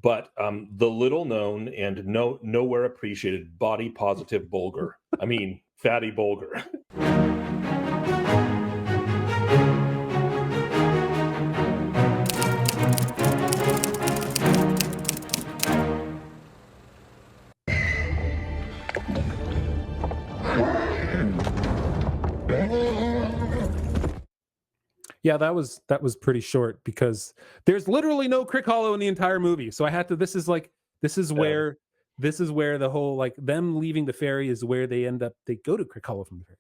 but the little known and nowhere appreciated body positive Bolger. I mean, fatty Bolger. Yeah, that was pretty short because there's literally no Crickhollow in the entire movie. So I had to. This is where the whole like them leaving the ferry is where they end up. They go to Crickhollow from the ferry.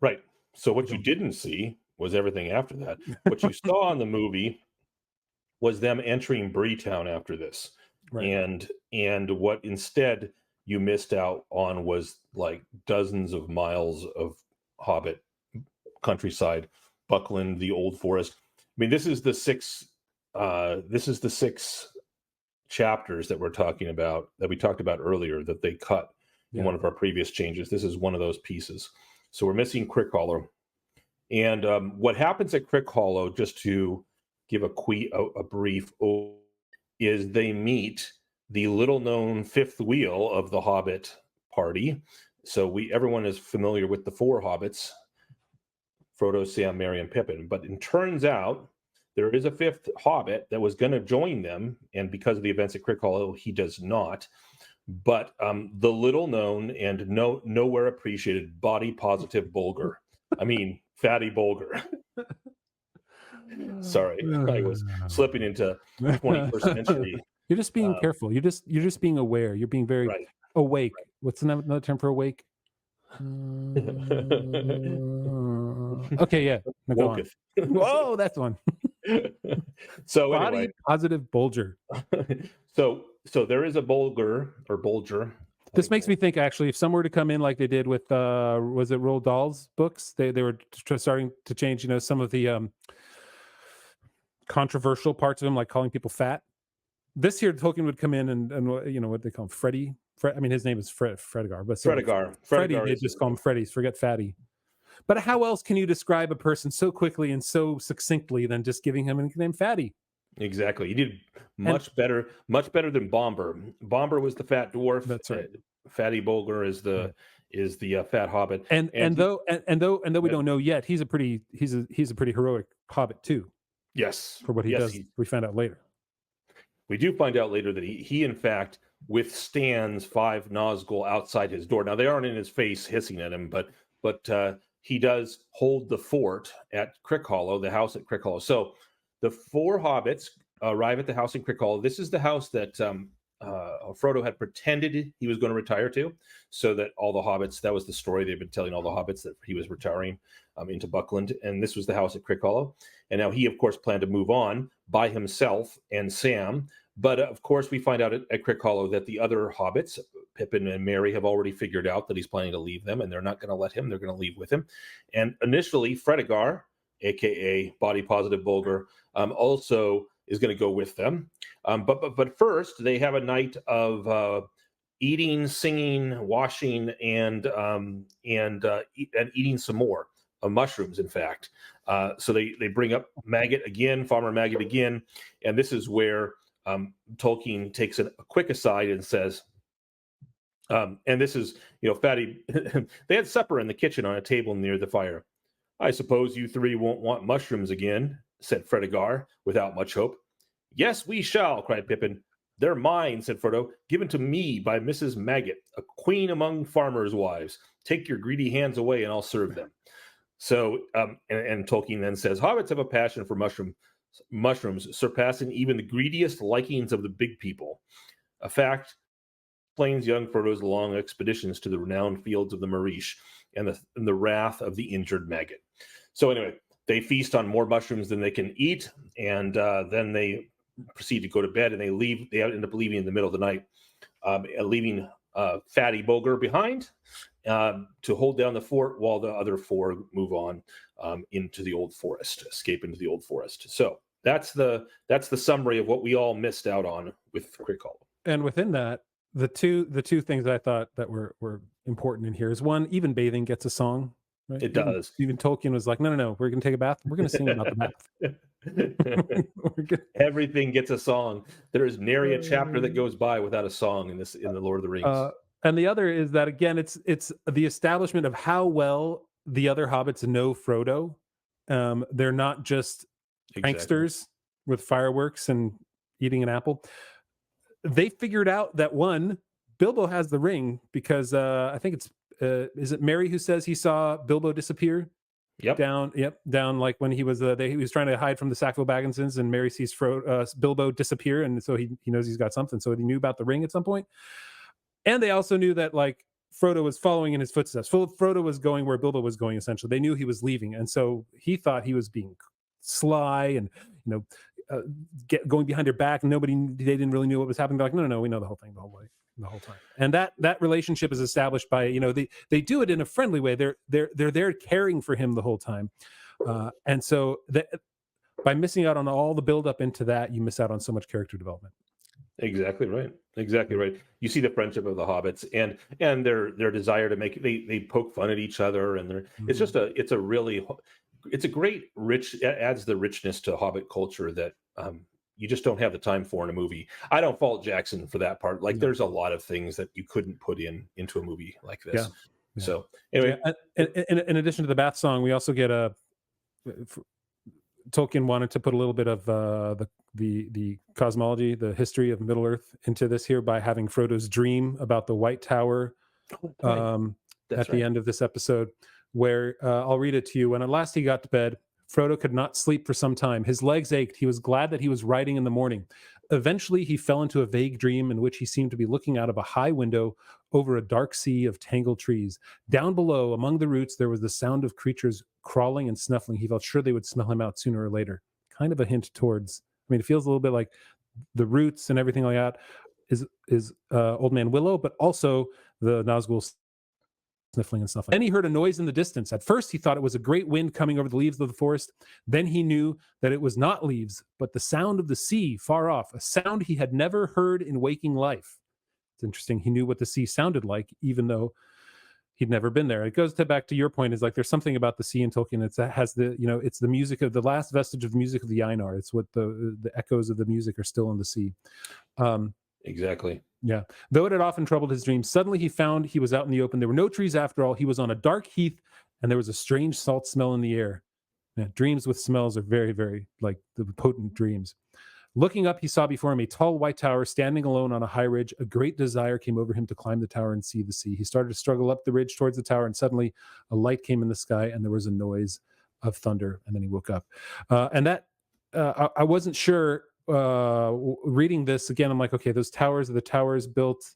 Right. So what you didn't see was everything after that. What you saw in the movie was them entering Breetown after this. Right. And what instead you missed out on was like dozens of miles of Hobbit countryside, Buckland, the Old Forest. I mean, this is the six chapters that we're talking about, that we talked about earlier, that they cut in one of our previous changes. This is one of those pieces. So we're missing Crickhollow. And what happens at Crickhollow, just to give a brief, is they meet the little-known fifth wheel of the Hobbit party. So everyone is familiar with the four Hobbits: Frodo, Sam, Merry, and Pippin. But it turns out there is a fifth Hobbit that was going to join them, and because of the events at Crickhollow, he does not. But the little-known and nowhere appreciated body positive Bolger. I mean, fatty Bolger. Sorry, I was slipping into 21st century. You're just being careful. You're just being aware. You're being very awake. Right. What's another term for awake? Okay, yeah. Go Whoa, that's one. So body anyway, positive Bolger. So there is a Bolger. This makes me think, actually, if someone were to come in like they did with was it Roald Dahl's books? They were starting to change, some of the controversial parts of him, like calling people fat. This here, Tolkien would come in and what they call him, Freddie. I mean, his name is Fredegar, but Freddie, they just call him Freddie's. Forget fatty. But how else can you describe a person so quickly and so succinctly than just giving him a nickname, Fatty? Exactly. He did much better than Bomber. Bomber was the fat dwarf. That's right. Fatty Bolger is the fat hobbit. And though we don't know yet, he's a pretty heroic hobbit too. Yes. For what he does, we find out later. We do find out later that he in fact withstands 5 Nazgul outside his door. Now they aren't in his face hissing at him, but he does hold the fort at Crickhollow, the house at Crickhollow. So the 4 hobbits arrive at the house in Crickhollow. This is the house that Frodo had pretended he was going to retire to, so that all the hobbits, that was the story they've been telling all the hobbits, that he was retiring into Buckland. And this was the house at Crickhollow. And now he, of course, planned to move on by himself and Sam. But of course, we find out at Crickhollow that the other hobbits, Pippin and Merry, have already figured out that he's planning to leave them, and they're not going to let him. They're going to leave with him. And initially, Fredegar, aka body positive Bolger, also is going to go with them. But first, they have a night of eating, singing, washing, and eating some more mushrooms. In fact, so they bring up Farmer Maggot again, and this is where Tolkien takes a quick aside and says, and this is, Fatty, they had supper in the kitchen on a table near the fire. I suppose you 3 won't want mushrooms again, said Fredegar, without much hope. Yes, we shall, cried Pippin. They're mine, said Frodo, given to me by Mrs. Maggot, a queen among farmers' wives. Take your greedy hands away and I'll serve them. So, and Tolkien then says, hobbits have a passion for mushrooms, surpassing even the greediest likings of the big people. A fact explains young Frodo's long expeditions to the renowned fields of the Marish and the wrath of the injured Maggot. So anyway, they feast on more mushrooms than they can eat, and then they proceed to go to bed, and they leave. They end up leaving in the middle of the night, leaving Fatty Bolger behind to hold down the fort, while the other 4 move on into the Old Forest, escape into the Old Forest. So that's the summary of what we all missed out on with Crickhollow. And within that, the two things that I thought that were important in here is, one, even bathing gets a song. Right? It does. Even Tolkien was like, no, we're going to take a bath. We're going to sing about the bath. Everything gets a song. There is nary a chapter that goes by without a song in the Lord of the Rings. And the other is that, again, it's the establishment of how well the other hobbits know Frodo. They're not just pranksters with fireworks and eating an apple. They figured out that, one, Bilbo has the ring because I think it's is it Merry who says he saw Bilbo disappear? Down like when he was he was trying to hide from the Sackville Bagginsons, and Merry sees Bilbo disappear, and so he knows he's got something. So he knew about the ring at some point. And they also knew that, like, Frodo was following in his footsteps. Frodo was going where Bilbo was going, essentially. They knew he was leaving, and so he thought he was being sly and, going behind their back. They didn't really know what was happening. They're like, no, we know the whole thing the whole time. And that relationship is established by, they do it in a friendly way. They're there caring for him the whole time, and so by missing out on all the build up into that, you miss out on so much character development. Exactly right. You see the friendship of the hobbits and their desire to make they poke fun at each other, and it's a great it adds the richness to Hobbit culture that you just don't have the time for in a movie. I don't fault Jackson for that part. Like, there's a lot of things that you couldn't put into a movie like this. Yeah. So anyway, in addition to the bath song, we also get Tolkien wanted to put a little bit of the cosmology, the history of Middle Earth into this here by having Frodo's dream about the White Tower the end of this episode, where I'll read it to you. When at last he got to bed, Frodo could not sleep for some time. His legs ached. He was glad that he was riding in the morning. Eventually, he fell into a vague dream in which he seemed to be looking out of a high window over a dark sea of tangled trees. Down below, among the roots, there was the sound of creatures crawling and snuffling. He felt sure they would smell him out sooner or later. Kind of a hint towards, it feels a little bit like the roots and everything like that is Old Man Willow, but also the Nazgul sniffling and stuff. Then he heard a noise in the distance. At first, he thought it was a great wind coming over the leaves of the forest. Then he knew that it was not leaves, but the sound of the sea far off, a sound he had never heard in waking life. It's interesting. He knew what the sea sounded like, even though he'd never been there. It goes back to your point, is like there's something about the sea in Tolkien. It has it's the music of the last vestige of the music of the Einar. It's what the echoes of the music are still in the sea. Exactly. Yeah. Though it had often troubled his dreams, suddenly he found he was out in the open. There were no trees after all. He was on a dark heath, and there was a strange salt smell in the air. Yeah, dreams with smells are very, very like the potent dreams. Looking up, he saw before him a tall white tower standing alone on a high ridge. A great desire came over him to climb the tower and see the sea. He started to struggle up the ridge towards the tower, and suddenly a light came in the sky, and there was a noise of thunder. And then he woke up. And that I wasn't sure. Reading this again, I'm like, okay, those towers are the towers built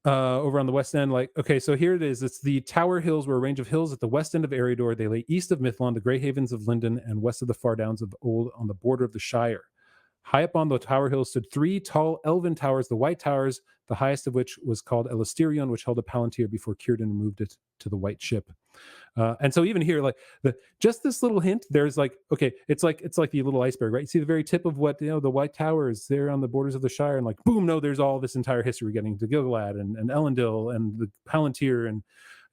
over on the west end. Like, okay, so here it is. It's the Tower Hills were a range of hills at the west end of Eriador. They lay east of Mithlond, the Grey Havens of Lindon, and west of the Far Downs of Old on the border of the Shire. High up on the Tower Hill stood three tall elven towers, the White Towers, the highest of which was called Elasterion, which held a palantir before Círdan removed it to the White Ship. And so even here, like just this little hint, there's like, okay, it's like the little iceberg, right? You see the very tip of what, the White Towers there on the borders of the Shire, and like, boom, no, there's all this entire history. We're getting to Gil-galad and Elendil and the Palantir and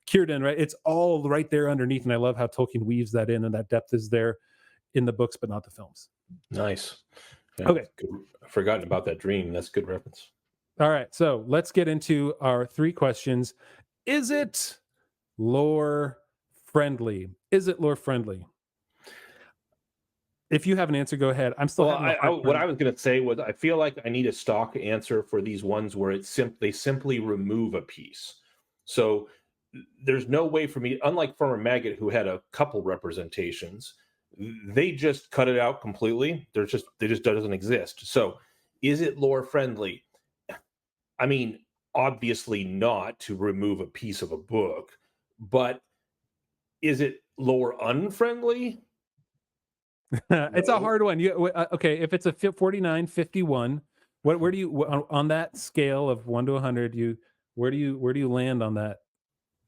Círdan, right? It's all right there underneath. And I love how Tolkien weaves that in, and that depth is there in the books, but not the films. Nice. Yeah, okay. I've forgotten about that dream. That's a good reference. All right. So let's get into our three questions. Is it lore friendly? Is it lore friendly? If you have an answer, go ahead. I'm still. Well, what I was going to say was, I feel like I need a stock answer for these ones where they simply remove a piece. So there's no way for me, unlike Farmer Maggot, who had a couple representations, they just cut it out completely. They just doesn't exist. So is it lore friendly? I mean, obviously not to remove a piece of a book, but is it lore unfriendly? It's a hard one. Okay, if it's a 49, 51, where do you, on that scale of 1 to 100, where do you land on that?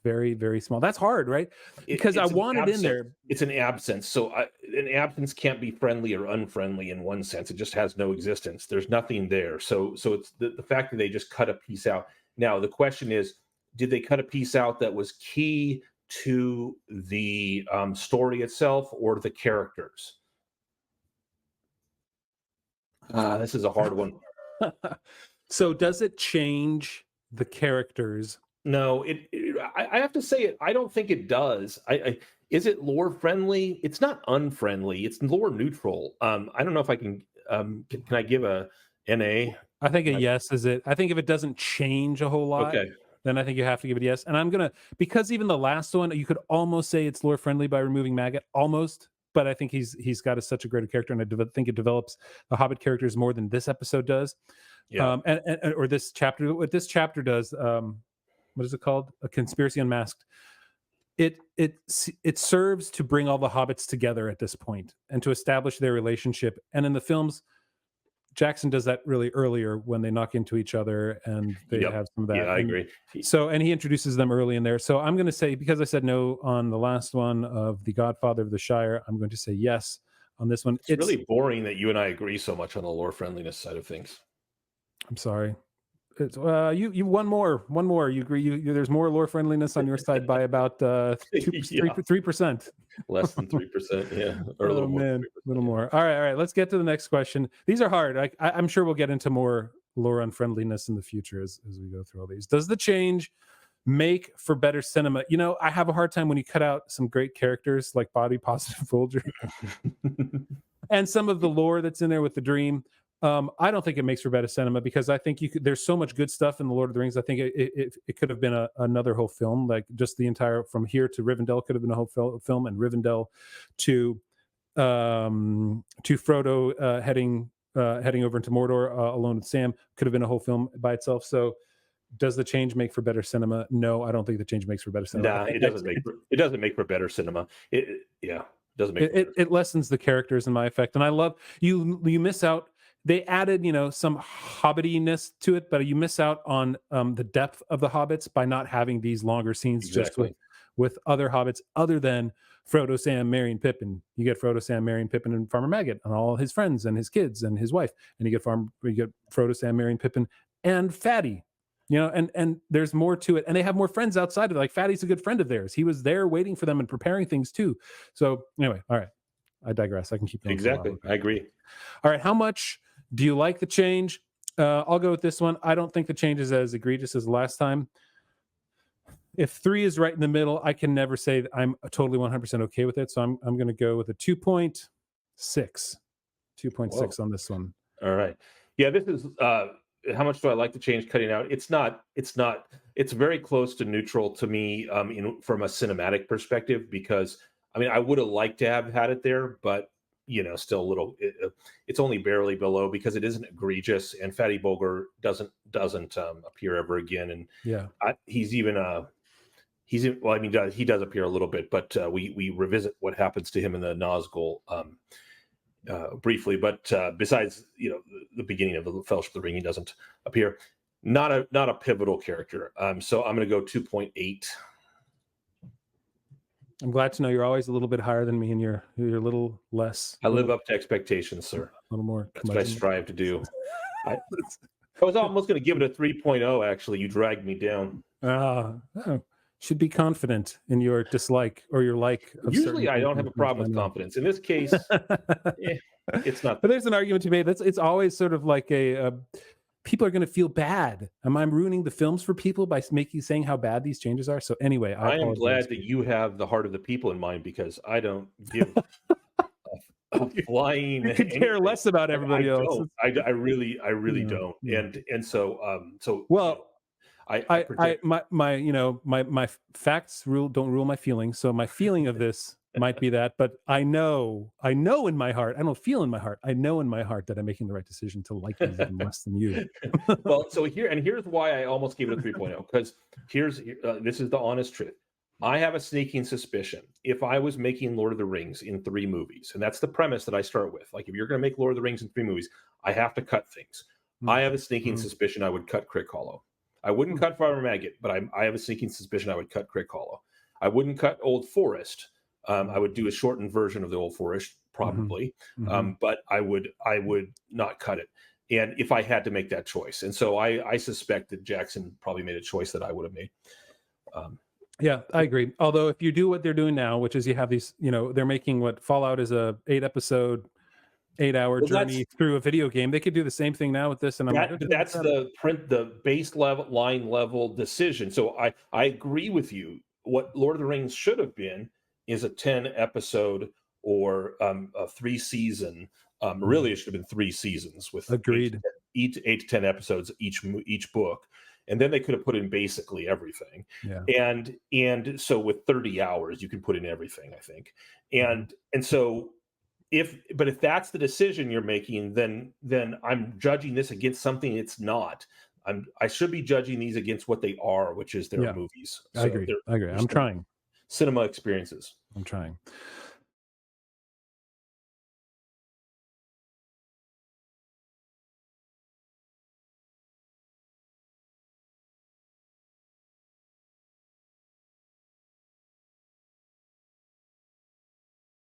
Very, very small. That's hard, right? Because I want it in there. It's an absence. So an absence can't be friendly or unfriendly in one sense. It just has no existence. There's nothing there. So it's the fact that they just cut a piece out. Now, the question is, did they cut a piece out that was key to the story itself or the characters? This is a hard one. So does it change the characters? No, I have to say it. I don't think it does. Is it lore friendly? It's not unfriendly. It's lore neutral. I don't know if I can. Can I give a NA? I think a yes is it. I think if it doesn't change a whole lot, Okay. then I think you have to give it a yes. And I'm gonna, because even the last one, you could almost say it's lore friendly by removing Maggot, almost. But I think he's got such a great character, and I think it develops the Hobbit characters more than this episode does. Yeah. Or this chapter. What this chapter does. What is it called? A Conspiracy Unmasked. It serves to bring all the hobbits together at this point and to establish their relationship. And in the films, Jackson does that really earlier when they knock into each other and they have some of that. Yeah, I agree. So, and he introduces them early in there. So I'm going to say, because I said no on the last one of The Godfather of the Shire, I'm going to say yes on this one. It's really boring that you and I agree so much on the lore friendliness side of things. I'm sorry. It's, you one more. You agree? There's more lore friendliness on your side by about 3%. Less than 3%, yeah, or a little more. Man, a little more. All right. Let's get to the next question. These are hard. I'm sure we'll get into more lore unfriendliness in the future as we go through all these. Does the change make for better cinema? You know, I have a hard time when you cut out some great characters like body positive Bolger and some of the lore that's in there with the dream. I don't think it makes for better cinema, because I think there's so much good stuff in the Lord of the Rings. I think it could have been another whole film, like just the entire from here to Rivendell could have been a whole film, and Rivendell to Frodo heading over into Mordor alone with Sam could have been a whole film by itself. So does the change make for better cinema? No, I don't think the change makes for better cinema. No, it doesn't make for better cinema. It doesn't make it lessens the characters in my effect. And I love you miss out. They added, some hobbitiness to it, but you miss out on the depth of the hobbits by not having these longer scenes just with other hobbits other than Frodo, Sam, Merry, and Pippin. You get Frodo, Sam, Merry, and Pippin, and Farmer Maggot, and all his friends and his kids and his wife, and you get Frodo, Sam, Merry, and Pippin, and Fatty. And there's more to it, and they have more friends outside of it. Like Fatty's a good friend of theirs. He was there waiting for them and preparing things too. So anyway, all right, I digress. I can keep going. Exactly, I agree. All right, how much do you like the change? I'll go with this one. I don't think the change is as egregious as the last time. If 3 is right in the middle, I can never say that I'm totally 100% okay with it. So I'm going to go with a 2.6. 2.6 on this one. All right. Yeah, this is how much do I like the change cutting out? It's very close to neutral to me from a cinematic perspective, because I would have liked to have had it there, but still a little. It's only barely below because it isn't egregious, and Fatty Bolger doesn't appear ever again, and he does appear a little bit, but we revisit what happens to him in the Nazgul briefly, but besides the beginning of the Fellowship of the Ring, he doesn't appear. Not a pivotal character. So I'm going to go 2.8. I'm glad to know you're always a little bit higher than me, and you're a little less. I live up to expectations, sir. A little more. That's what I strive to do. I was almost going to give it a 3.0. Actually, you dragged me down. Should be confident in your dislike or your like. Usually, I don't have a problem with confidence. In this case, it's not. But there's an argument to be made. It's always sort of like people are going to feel bad. Am I ruining the films for people by saying how bad these changes are? So anyway, I am glad that you have the heart of the people in mind, because I don't give a flying. You could care less about everybody else. I really don't. And so well. My facts don't rule my feelings. So my feeling of this might be that, but I know in my heart, I don't feel in my heart, I know in my heart that I'm making the right decision to like these even less than you. Well, so here's why I almost gave it a 3.0, because this is the honest truth. I have a sneaking suspicion, if I was making Lord of the Rings in 3 movies, and that's the premise that I start with, like if you're going to make Lord of the Rings in 3 movies, I have to cut things. I have a sneaking suspicion I would cut Crickhollow. I wouldn't cut Farmer Maggot, but I have a sneaking suspicion I would cut Crickhollow. I wouldn't cut Old Forest. I would do a shortened version of the Old Forest, probably, but I would not cut it. And if I had to make that choice, and so I suspect that Jackson probably made a choice that I would have made. Yeah, I agree. Although if you do what they're doing now, which is you have these, they're making what Fallout is a 8-episode, 8-hour Well, journey through a video game. They could do the same thing now with this, and I'm like, okay, that's the base level line level decision. So I agree with you. What Lord of the Rings should have been is a 10 episode or a 3-season. Really, it should have been 3 seasons with agreed 8 to 10 episodes each book, and then they could have put in basically everything. Yeah. And so with 30 hours, you can put in everything, I think. And so if that's the decision you're making, then I'm judging this against something it's not. I should be judging these against what they are, which is their movies. So I agree. I'm trying. Cinema experiences. I'm trying.